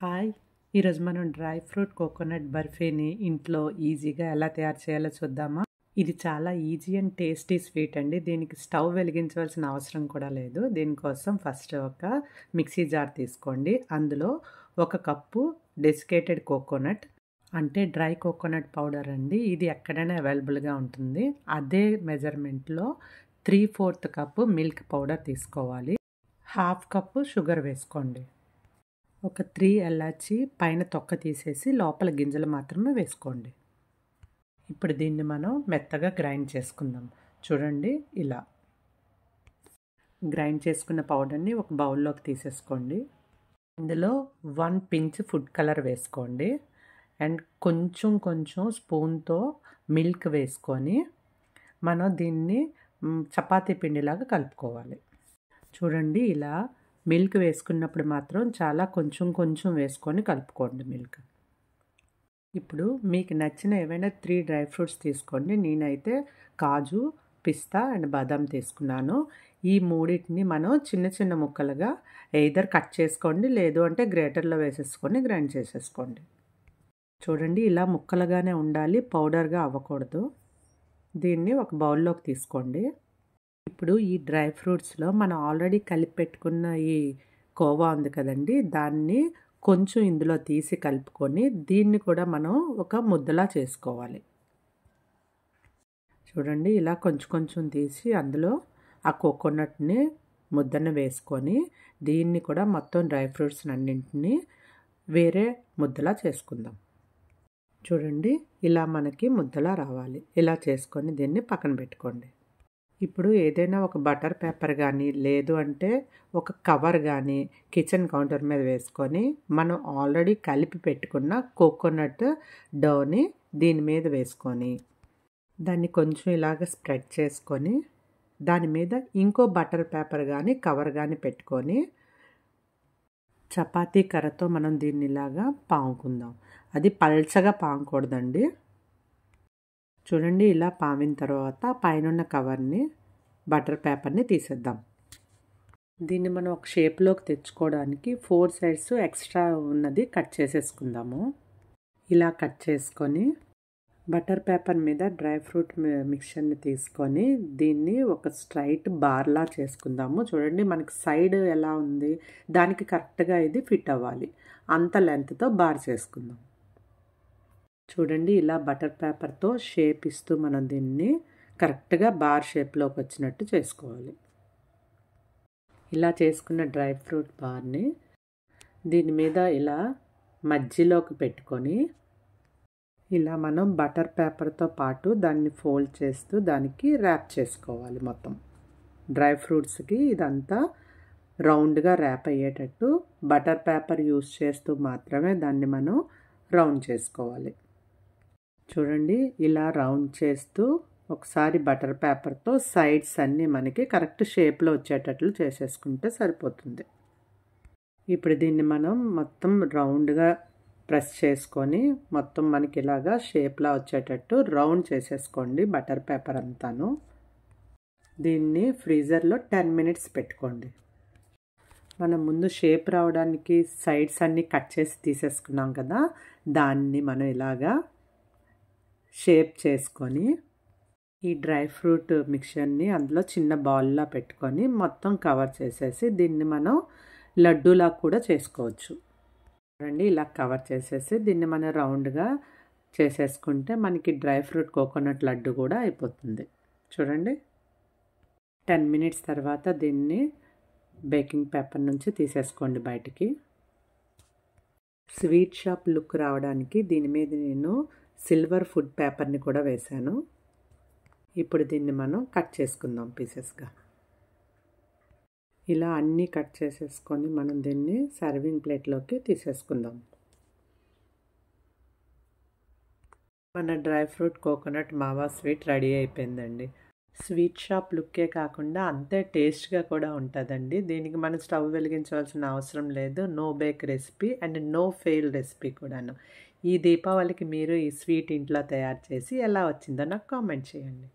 Hi! ఈరోజు మనం dry fruit coconut బర్ఫీని ఇంట్లో ఈజీగా ఎలా తయారు చేయాలో చూద్దామా? ఇది చాలా ఈజీ అండ్ టేస్టీ స్వీట్ అండి. దీనికి స్టవ్ వెలిగించవలసిన అవసరం కూడా లేదు. దీనికోసం ఫస్ట్ ఒక మిక్సీ జార్ తీసుకోండి. అందులో 1 కప్పు డెసికేటెడ్ కోకోనట్ అంటే డ్రై కోకోనట్ పౌడర్ అండి. ఇది ఎక్కడైనా అవైలబుల్‌గా ఉంటుంది. అదే మెజర్‌మెంట్‌లో 3/4 కప్పు మిల్క్ పౌడర్ తీసుకోవాలి. 1/2 కప్పు షుగర్ వేసుకోండి. ఒక 3 ఎలాచి పైన తొక్క తీసేసి లోపల గింజలు మాత్రమే వేసుకోండి. ఇప్పుడు దీన్ని మనం మెత్తగా గ్రైండ్ చేసుకుందాం. చూడండి ఇలా. గ్రైండ్ చేసుకున్న పౌడర్ని ఒక బౌల్లోకి తీసేసుకోండి. ఇందులో 1 పించ్ ఫుడ్ కలర్ వేసుకోండి అండ్ కొంచెం స్పూన్తో మిల్క్ వేసుకొని మనం దీన్ని చపాతీ పిండిలాగా కలుపుకోవాలి. చూడండి ఇలా మిల్క్ వేసుకున్నప్పుడు మాత్రం చాలా కొంచెం వేసుకొని కలుపుకోండి మిల్క్. ఇప్పుడు మీకు నచ్చిన ఏవైనా 3 డ్రై ఫ్రూట్స్ తీసుకోండి. నేనైతే కాజు, పిస్తా అండ్ బాదాం తీసుకున్నాను. ఈ మూడింటిని మనం చిన్న ముక్కలుగా ఎయిదర్ కట్ చేసుకోండి, లేదు అంటే గ్రేటర్లో వేసేసుకొని గ్రైండ్ చేసేసుకోండి. చూడండి ఇలా ముక్కలుగానే ఉండాలి, పౌడర్గా అవ్వకూడదు. దీన్ని ఒక బౌల్లోకి తీసుకోండి. ఇప్పుడు ఈ డ్రై ఫ్రూట్స్లో మనం ఆల్రెడీ కలిపి పెట్టుకున్న ఈ కోవా ఉంది కదండి, దాన్ని కొంచెం ఇందులో తీసి కలుపుకొని దీన్ని కూడా మనం ఒక ముద్దలా చేసుకోవాలి. చూడండి ఇలా కొంచెం తీసి అందులో ఆ కోకోనట్ని ముద్దను వేసుకొని దీన్ని కూడా మొత్తం డ్రై ఫ్రూట్స్ అన్నింటినీ వేరే ముద్దలా చేసుకుందాం. చూడండి ఇలా మనకి ముద్దలా రావాలి. ఇలా చేసుకొని దీన్ని పక్కన పెట్టుకోండి. ఇప్పుడు ఏదైనా ఒక బటర్ పేపర్ కానీ, లేదు అంటే ఒక కవర్ కానీ కిచెన్ కౌంటర్ మీద వేసుకొని మనం ఆల్రెడీ కలిపి పెట్టుకున్న కోకోనట్ డౌని దీని మీద వేసుకొని దాన్ని కొంచెం ఇలాగ స్ప్రెడ్ చేసుకొని దాని మీద ఇంకో బటర్ పేపర్ కానీ కవర్ కానీ పెట్టుకొని చపాతీ కర్రతో మనం దీన్ని ఇలాగా పాముకుందాం. అది పల్చగా పామకూడదండి. చూడండి ఇలా పామిన తర్వాత పైన కవర్ని బటర్ పేపర్ని తీసేద్దాం. దీన్ని మనం ఒక షేప్లోకి తెచ్చుకోవడానికి 4 సైడ్స్ ఎక్స్ట్రా ఉన్నది కట్ చేసేసుకుందాము. ఇలా కట్ చేసుకొని బటర్ పేపర్ మీద డ్రై ఫ్రూట్ మిక్చర్ని తీసుకొని దీన్ని ఒక స్ట్రైట్ బార్లా చేసుకుందాము. చూడండి మనకి సైడ్ ఎలా ఉంది, దానికి కరెక్ట్గా ఇది ఫిట్ అవ్వాలి. అంత లెంత్తో బార్ చేసుకుందాం. చూడండి ఇలా బటర్ పేపర్తో షేప్ ఇస్తూ మనం దీన్ని కరెక్ట్గా బార్ షేప్లోకి వచ్చినట్టు చేసుకోవాలి. ఇలా చేసుకున్న డ్రై ఫ్రూట్ బార్ని దీని మీద ఇలా మధ్యలోకి పెట్టుకొని ఇలా మనం బటర్ పేపర్తో పాటు దాన్ని ఫోల్డ్ చేస్తూ దానికి ర్యాప్ చేసుకోవాలి. మొత్తం డ్రై ఫ్రూట్స్కి ఇదంతా రౌండ్గా ర్యాప్ అయ్యేటట్టు బటర్ పేపర్ యూస్ చేస్తూ మాత్రమే దాన్ని మనం రౌండ్ చేసుకోవాలి. చూడండి ఇలా రౌండ్ చేస్తూ ఒకసారి బటర్ పేపర్తో సైడ్స్ అన్నీ మనకి కరెక్ట్ షేప్లో వచ్చేటట్లు చేసేసుకుంటే సరిపోతుంది. ఇప్పుడు దీన్ని మనం మొత్తం రౌండ్గా ప్రెస్ చేసుకొని మొత్తం మనకి ఇలాగా షేప్లా వచ్చేటట్టు రౌండ్ చేసేసుకోండి బటర్ పేపర్ అంతాను. దీన్ని ఫ్రీజర్లో 10 మినిట్స్ పెట్టుకోండి. మనం ముందు షేప్ రావడానికి సైడ్స్ అన్నీ కట్ చేసి తీసేసుకున్నాం కదా, దాన్ని మనం ఇలాగా షేప్ చేసుకొని ఈ డ్రై ఫ్రూట్ మిక్చర్ని అందులో చిన్న బౌల్లా పెట్టుకొని మొత్తం కవర్ చేసేసి దీన్ని మనం లడ్డూలా కూడా చేసుకోవచ్చు. చూడండి ఇలా కవర్ చేసేసి దీన్ని మనం రౌండ్గా చేసేసుకుంటే మనకి డ్రై ఫ్రూట్ కోకోనట్ లడ్డు కూడా అయిపోతుంది. చూడండి 10 మినిట్స్ తర్వాత దీన్ని బేకింగ్ పేపర్ నుంచి తీసేసుకోండి బయటికి. స్వీట్ షాప్ లుక్ రావడానికి దీని మీద నేను సిల్వర్ ఫుడ్ పేపర్ని కూడా వేశాను. ఇప్పుడు దీన్ని మనం కట్ చేసుకుందాం పీసెస్గా. ఇలా అన్నీ కట్ చేసేసుకొని మనం దీన్ని సర్వింగ్ ప్లేట్లోకి తీసేసుకుందాం. మన డ్రై ఫ్రూట్ కోకోనట్ మావా స్వీట్ రెడీ అయిపోయిందండి. స్వీట్ షాప్ లుక్కే కాకుండా అంతే టేస్ట్గా కూడా ఉంటుందండి. దీనికి మనం స్టవ్ వెలిగించవలసిన అవసరం లేదు. No bake recipe and no fail recipe కూడాను. ఈ దీపావళికి మీరు ఈ స్వీట్ ఇంట్లో తయారు చేసి ఎలా వచ్చిందో నాకు కామెంట్ చేయండి.